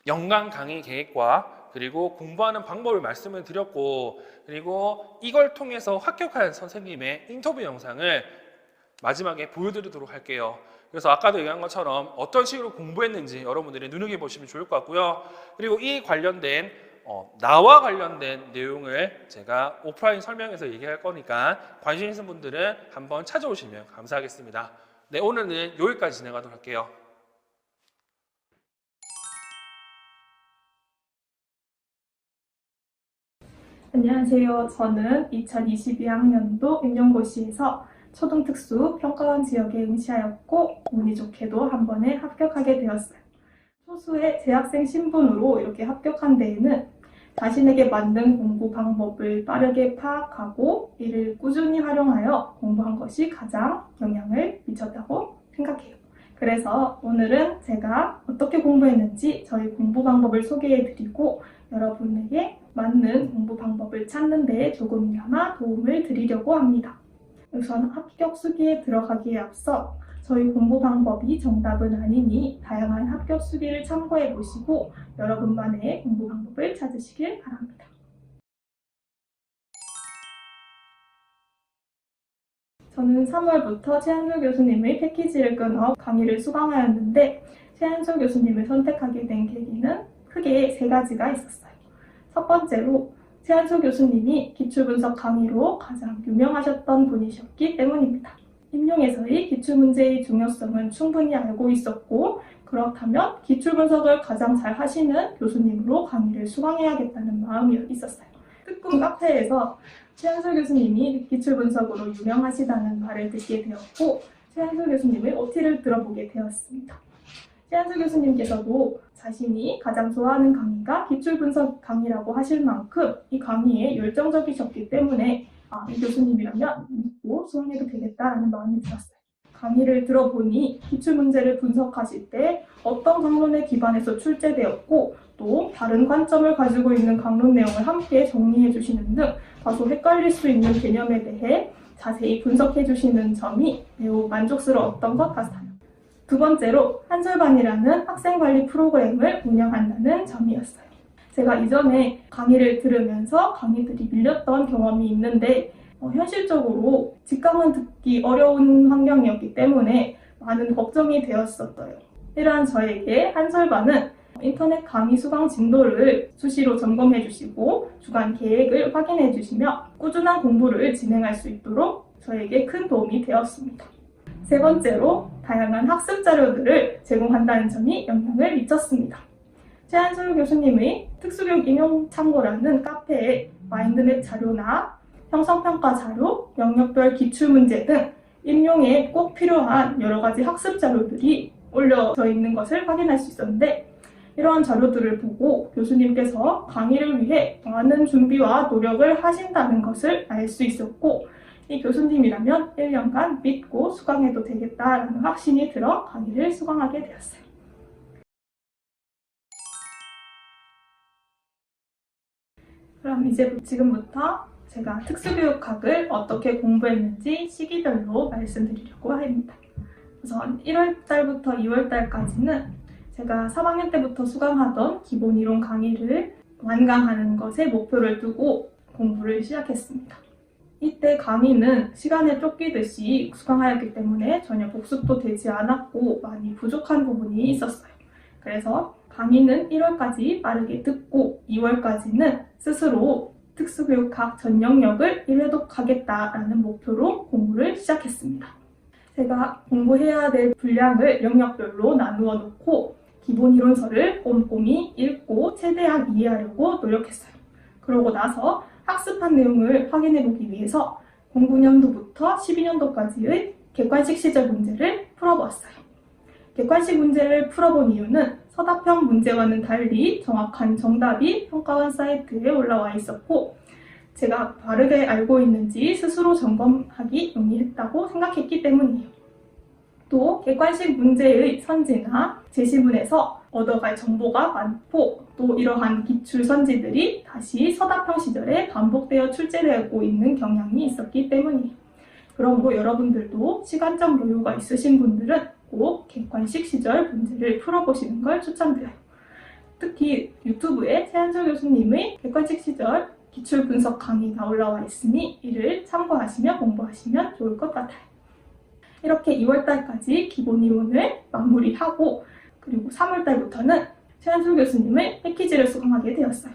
연간 강의 계획과 그리고 공부하는 방법을 말씀을 드렸고, 그리고 이걸 통해서 합격한 선생님의 인터뷰 영상을 마지막에 보여드리도록 할게요. 그래서 아까도 얘기한 것처럼 어떤 식으로 공부했는지 여러분들이 눈여겨보시면 좋을 것 같고요. 그리고 이 관련된 나와 관련된 내용을 제가 오프라인 설명에서 얘기할 거니까 관심 있는 분들은 한번 찾아오시면 감사하겠습니다. 네, 오늘은 여기까지 진행하도록 할게요. 안녕하세요. 저는 2022학년도 임용고시에서 초등특수 평가원 지역에 응시하였고 운이 좋게도 한 번에 합격하게 되었어요. 소수의 재학생 신분으로 이렇게 합격한 데에는 자신에게 맞는 공부 방법을 빠르게 파악하고 이를 꾸준히 활용하여 공부한 것이 가장 영향을 미쳤다고 생각해요. 그래서 오늘은 제가 어떻게 공부했는지 저희 공부 방법을 소개해드리고 여러분에게 맞는 공부 방법을 찾는 데 조금이나마 도움을 드리려고 합니다. 우선 합격 수기에 들어가기에 앞서 저희 공부 방법이 정답은 아니니 다양한 합격 수기를 참고해 보시고 여러분만의 공부 방법을 찾으시길 바랍니다. 저는 3월부터 최한솔 교수님의 패키지를 끊어 강의를 수강하였는데 최한솔 교수님을 선택하게 된 계기는 크게 3가지가 있었어요. 첫 번째로 최한솔 교수님이 기출분석 강의로 가장 유명하셨던 분이셨기 때문입니다. 임용에서의 기출문제의 중요성은 충분히 알고 있었고 그렇다면 기출분석을 가장 잘 하시는 교수님으로 강의를 수강해야겠다는 마음이 있었어요. 특훈 카페에서 최한솔 교수님이 기출분석으로 유명하시다는 말을 듣게 되었고 최한솔 교수님의 OT를 들어보게 되었습니다. 최한수 교수님께서도 자신이 가장 좋아하는 강의가 기출분석 강의라고 하실 만큼 이 강의에 열정적이셨기 때문에 이 교수님이라면 믿고 수강해도 되겠다라는 마음이 들었어요. 강의를 들어보니 기출문제를 분석하실 때 어떤 강론에 기반해서 출제되었고 또 다른 관점을 가지고 있는 강론 내용을 함께 정리해 주시는 등 다소 헷갈릴 수 있는 개념에 대해 자세히 분석해 주시는 점이 매우 만족스러웠던 것 같아요. 두 번째로 한솔반이라는 학생관리 프로그램을 운영한다는 점이었어요. 제가 이전에 강의를 들으면서 강의들이 밀렸던 경험이 있는데 현실적으로 직강은 듣기 어려운 환경이었기 때문에 많은 걱정이 되었었어요. 이러한 저에게 한솔반은 인터넷 강의 수강 진도를 수시로 점검해 주시고 주간 계획을 확인해 주시며 꾸준한 공부를 진행할 수 있도록 저에게 큰 도움이 되었습니다. 세 번째로 다양한 학습 자료들을 제공한다는 점이 영향을 미쳤습니다. 최한솔 교수님의 특수교육 인용 참고라는 카페에 마인드맵 자료나 형성평가 자료, 영역별 기출문제 등 임용에 꼭 필요한 여러 가지 학습 자료들이 올려져 있는 것을 확인할 수 있었는데 이러한 자료들을 보고 교수님께서 강의를 위해 많은 준비와 노력을 하신다는 것을 알 수 있었고 이 교수님이라면 1년간 믿고 수강해도 되겠다라는 확신이 들어 강의를 수강하게 되었어요. 그럼 이제 지금부터 제가 특수교육학을 어떻게 공부했는지 시기별로 말씀드리려고 합니다. 우선 1월달부터 2월달까지는 제가 3학년 때부터 수강하던 기본 이론 강의를 완강하는 것에 목표를 두고 공부를 시작했습니다. 이때 강의는 시간에 쫓기듯이 수강하였기 때문에 전혀 복습도 되지 않았고 많이 부족한 부분이 있었어요. 그래서 강의는 1월까지 빠르게 듣고 2월까지는 스스로 특수교육학 전 영역을 1회독하겠다라는 목표로 공부를 시작했습니다. 제가 공부해야 될 분량을 영역별로 나누어 놓고 기본 이론서를 꼼꼼히 읽고 최대한 이해하려고 노력했어요. 그러고 나서 학습한 내용을 확인해 보기 위해서 09년도부터 12년도까지의 객관식 시절 문제를 풀어보았어요. 객관식 문제를 풀어본 이유는 서답형 문제와는 달리 정확한 정답이 평가원 사이트에 올라와 있었고 제가 바르게 알고 있는지 스스로 점검하기 용이했다고 생각했기 때문이에요. 또 객관식 문제의 선지나 제시문에서 얻어갈 정보가 많고 또 이러한 기출 선지들이 다시 서답형 시절에 반복되어 출제되고 있는 경향이 있었기 때문이에요. 그러므로 여러분들도 시간적 여유가 있으신 분들은 꼭 객관식 시절 문제를 풀어보시는 걸 추천드려요. 특히 유튜브에 최한솔 교수님의 객관식 시절 기출 분석 강의가 올라와 있으니 이를 참고하시며 공부하시면 좋을 것 같아요. 이렇게 2월달까지 기본 이론을 마무리하고 그리고 3월달부터는 최한솔 교수님의 패키지를 수강하게 되었어요.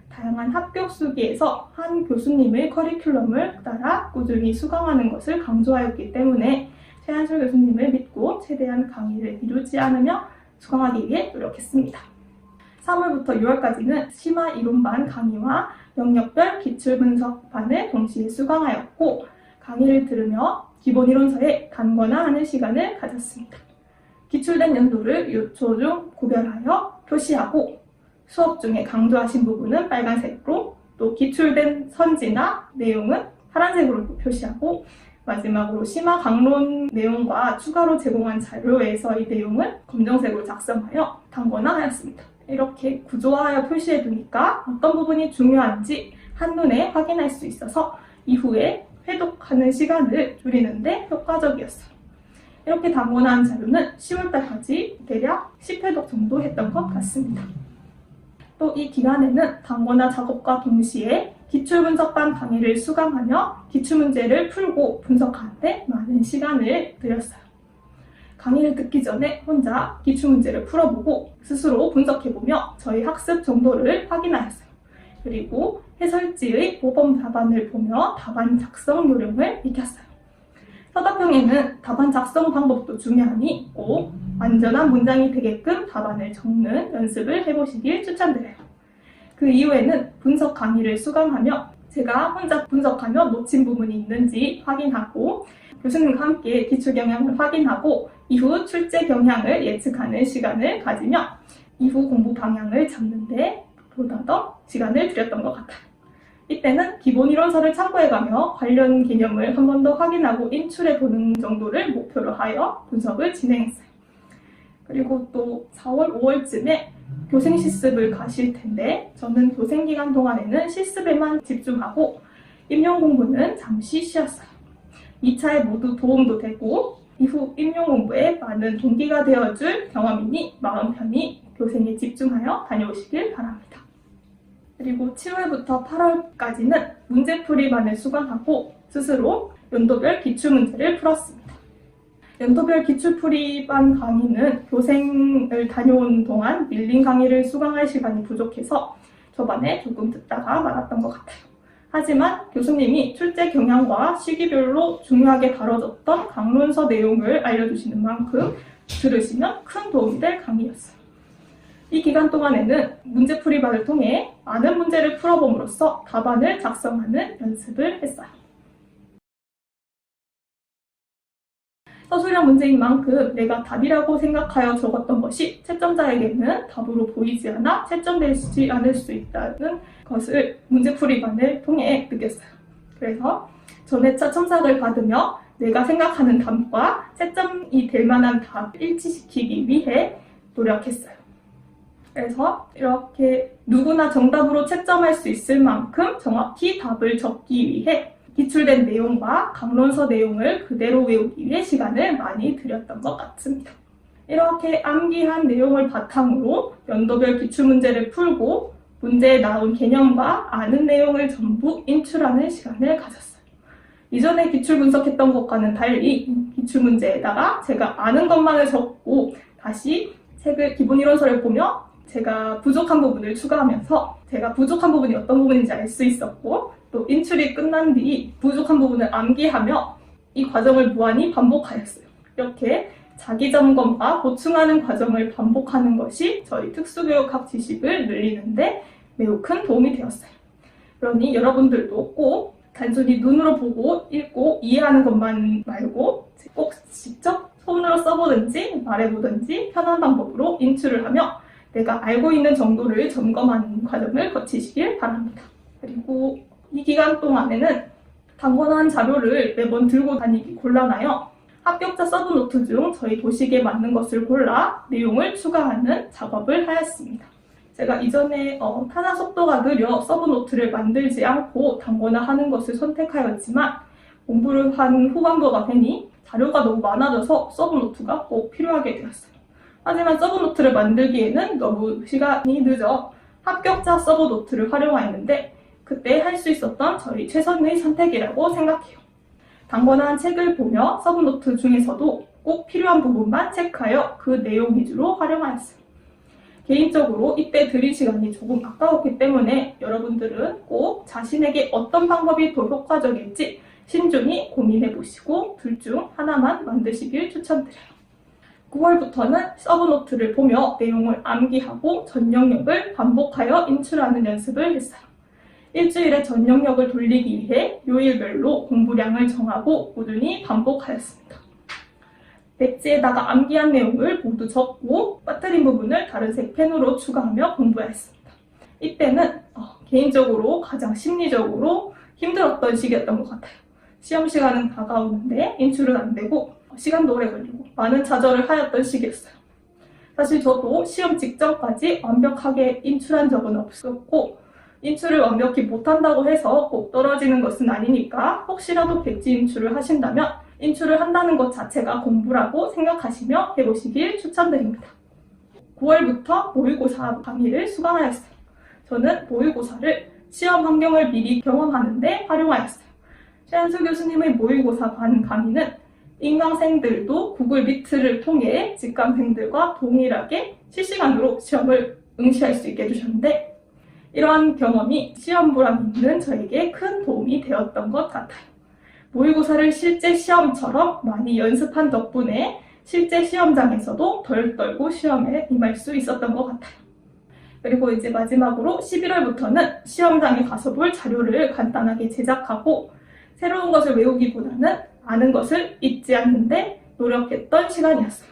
다양한 합격 수기에서 한 교수님의 커리큘럼을 따라 꾸준히 수강하는 것을 강조하였기 때문에 최한솔 교수님을 믿고 최대한 강의를 미루지 않으며 수강하기 위해 노력했습니다. 3월부터 6월까지는 심화 이론반 강의와 영역별 기출분석반을 동시에 수강하였고 강의를 들으며 기본 이론서에 간거나 시간을 가졌습니다. 기출된 연도를 요초 중 구별하여 표시하고 수업 중에 강조하신 부분은 빨간색으로 또 기출된 선지나 내용은 파란색으로 표시하고 마지막으로 심화 강론 내용과 추가로 제공한 자료에서의 내용을 검정색으로 작성하여 단권화하였습니다. 이렇게 구조화하여 표시해 두니까 어떤 부분이 중요한지 한눈에 확인할 수 있어서 이후에 회독하는 시간을 줄이는데 효과적이었어요. 이렇게 단권화한 자료는 10월달까지 대략 10회독 정도 했던 것 같습니다. 또 이 기간에는 단권화 작업과 동시에 기출분석반 강의를 수강하며 기출문제를 풀고 분석하는데 많은 시간을 들였어요. 강의를 듣기 전에 혼자 기출문제를 풀어보고 스스로 분석해보며 저희 학습 정도를 확인하였어요. 그리고 해설지의 모범 답안을 보며 답안 작성 요령을 익혔어요. 서답형에는 답안 작성 방법도 중요하니 꼭 완전한 문장이 되게끔 답안을 적는 연습을 해보시길 추천드려요. 그 이후에는 분석 강의를 수강하며 제가 혼자 분석하며 놓친 부분이 있는지 확인하고 교수님과 함께 기출 경향을 확인하고 이후 출제 경향을 예측하는 시간을 가지며 이후 공부 방향을 잡는데 보다 더 시간을 들였던 것 같아요. 이때는 기본 이론서를 참고해가며 관련 개념을 한 번 더 확인하고 인출해보는 정도를 목표로 하여 분석을 진행했어요. 그리고 또 4월, 5월쯤에 교생 실습을 가실 텐데 저는 교생 기간 동안에는 실습에만 집중하고 임용 공부는 잠시 쉬었어요. 2차에 모두 도움도 되고 이후 임용 공부에 많은 동기가 되어줄 경험이니 마음 편히 교생에 집중하여 다녀오시길 바랍니다. 그리고 7월부터 8월까지는 문제풀이반을 수강하고 스스로 연도별 기출문제를 풀었습니다. 연도별 기출풀이반 강의는 교생을 다녀온 동안 밀린 강의를 수강할 시간이 부족해서 초반에 조금 듣다가 말았던 것 같아요. 하지만 교수님이 출제 경향과 시기별로 중요하게 다뤄졌던 강론서 내용을 알려주시는 만큼 들으시면 큰 도움이 될 강의였어요. 이 기간 동안에는 문제풀이반을 통해 많은 문제를 풀어봄으로써 답안을 작성하는 연습을 했어요. 서술형 문제인 만큼 내가 답이라고 생각하여 적었던 것이 채점자에게는 답으로 보이지 않아 채점되지 않을 수 있다는 것을 문제풀이반을 통해 느꼈어요. 그래서 전회차 첨삭을 받으며 내가 생각하는 답과 채점이 될 만한 답을 일치시키기 위해 노력했어요. 그래서 이렇게 누구나 정답으로 채점할 수 있을 만큼 정확히 답을 적기 위해 기출된 내용과 강론서 내용을 그대로 외우기 위해 시간을 많이 들였던 것 같습니다. 이렇게 암기한 내용을 바탕으로 연도별 기출문제를 풀고 문제에 나온 개념과 아는 내용을 전부 인출하는 시간을 가졌어요. 이전에 기출 분석했던 것과는 달리 기출문제에다가 제가 아는 것만을 적고 다시 책을 기본 이론서를 보며 제가 부족한 부분을 추가하면서 제가 부족한 부분이 어떤 부분인지 알 수 있었고 또 인출이 끝난 뒤 부족한 부분을 암기하며 이 과정을 무한히 반복하였어요. 이렇게 자기점검과 보충하는 과정을 반복하는 것이 저희 특수교육학 지식을 늘리는데 매우 큰 도움이 되었어요. 그러니 여러분들도 꼭 단순히 눈으로 보고 읽고 이해하는 것만 말고 꼭 직접 손으로 써보든지 말해보든지 편한 방법으로 인출을 하며 내가 알고 있는 정도를 점검하는 과정을 거치시길 바랍니다. 그리고 이 기간 동안에는 단권한 자료를 매번 들고 다니기 곤란하여 합격자 서브노트 중 저희 도식에 맞는 것을 골라 내용을 추가하는 작업을 하였습니다. 제가 이전에 탄화 속도가 느려 서브노트를 만들지 않고 단권화하는 것을 선택하였지만 공부를 한 후반부가 되니 자료가 너무 많아져서 서브노트가 꼭 필요하게 되었어요. 하지만 서브노트를 만들기에는 너무 시간이 늦어 합격자 서브노트를 활용하였는데 그때 할 수 있었던 저희 최선의 선택이라고 생각해요. 단권한 책을 보며 서브노트 중에서도 꼭 필요한 부분만 체크하여 그 내용 위주로 활용하였어요. 개인적으로 이때 들인 시간이 조금 아까웠기 때문에 여러분들은 꼭 자신에게 어떤 방법이 더 효과적일지 신중히 고민해보시고 둘 중 하나만 만드시길 추천드려요. 9월부터는 서브노트를 보며 내용을 암기하고 전 영역을 반복하여 인출하는 연습을 했어요. 일주일에 전 영역을 돌리기 위해 요일별로 공부량을 정하고 꾸준히 반복하였습니다. 백지에다가 암기한 내용을 모두 적고 빠뜨린 부분을 다른 색 펜으로 추가하며 공부했습니다. 이때는 개인적으로 가장 심리적으로 힘들었던 시기였던 것 같아요. 시험 시간은 다가오는데 인출은 안 되고 시간도 오래 걸리고 많은 좌절을 하였던 시기였어요. 사실 저도 시험 직전까지 완벽하게 인출한 적은 없었고 인출을 완벽히 못한다고 해서 꼭 떨어지는 것은 아니니까 혹시라도 백지 인출을 하신다면 인출을 한다는 것 자체가 공부라고 생각하시며 해보시길 추천드립니다. 9월부터 모의고사 강의를 수강하였어요. 저는 모의고사를 시험 환경을 미리 경험하는 데 활용하였어요. 최현수 교수님의 모의고사 반 강의는 인강생들도 구글 미트를 통해 직강생들과 동일하게 실시간으로 시험을 응시할 수 있게 해주셨는데 이러한 경험이 시험 불안 있는 저에게 큰 도움이 되었던 것 같아요. 모의고사를 실제 시험처럼 많이 연습한 덕분에 실제 시험장에서도 덜 떨고 시험에 임할 수 있었던 것 같아요. 그리고 이제 마지막으로 11월부터는 시험장에 가서 볼 자료를 간단하게 제작하고 새로운 것을 외우기보다는 아는 것을 잊지 않는데 노력했던 시간이었어요.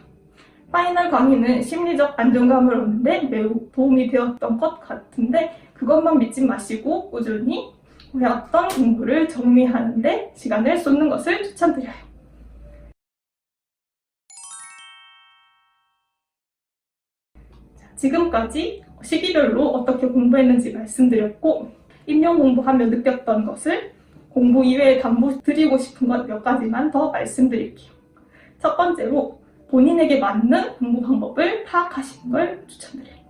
파이널 강의는 심리적 안정감을 얻는데 매우 도움이 되었던 것 같은데 그것만 믿지 마시고 꾸준히 해왔던 공부를 정리하는데 시간을 쏟는 것을 추천드려요. 지금까지 시기별로 어떻게 공부했는지 말씀드렸고 임용 공부하며 느꼈던 것을 공부 이외에 당부드리고 싶은 것 몇 가지만 더 말씀드릴게요. 첫 번째로 본인에게 맞는 공부 방법을 파악하시는 걸 추천드려요.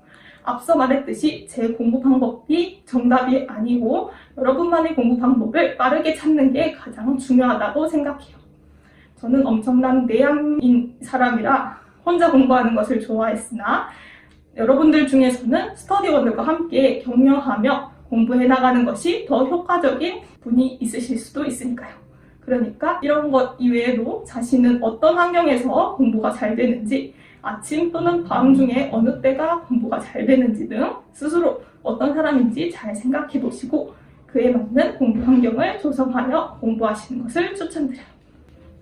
앞서 말했듯이 제 공부 방법이 정답이 아니고 여러분만의 공부 방법을 빠르게 찾는 게 가장 중요하다고 생각해요. 저는 엄청난 내향인 사람이라 혼자 공부하는 것을 좋아했으나 여러분들 중에서는 스터디원들과 함께 격려하며 공부해 나가는 것이 더 효과적인 분이 있으실 수도 있으니까요. 그러니까 이런 것 이외에도 자신은 어떤 환경에서 공부가 잘 되는지, 아침 또는 밤 중에 어느 때가 공부가 잘 되는지 등 스스로 어떤 사람인지 잘 생각해 보시고 그에 맞는 공부 환경을 조성하여 공부하시는 것을 추천드려요.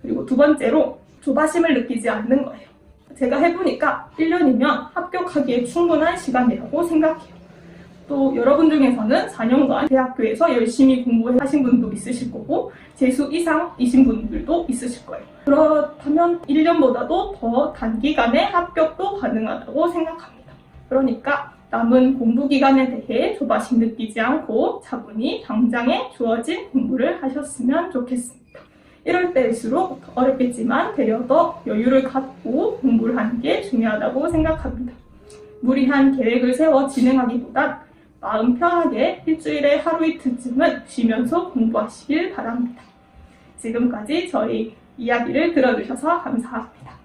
그리고 두 번째로 조바심을 느끼지 않는 거예요. 제가 해보니까 1년이면 합격하기에 충분한 시간이라고 생각해요. 또 여러분 중에서는 4년간 대학교에서 열심히 공부하신 분도 있으실 거고 재수 이상이신 분들도 있으실 거예요. 그렇다면 1년보다도 더 단기간에 합격도 가능하다고 생각합니다. 그러니까 남은 공부 기간에 대해 조바심 느끼지 않고 차분히 당장에 주어진 공부를 하셨으면 좋겠습니다. 이럴 때일수록 어렵겠지만 되려 더 여유를 갖고 공부를 하는 게 중요하다고 생각합니다. 무리한 계획을 세워 진행하기보단 마음 편하게 일주일에 하루 이틀쯤은 쉬면서 공부하시길 바랍니다. 지금까지 저희 이야기를 들어주셔서 감사합니다.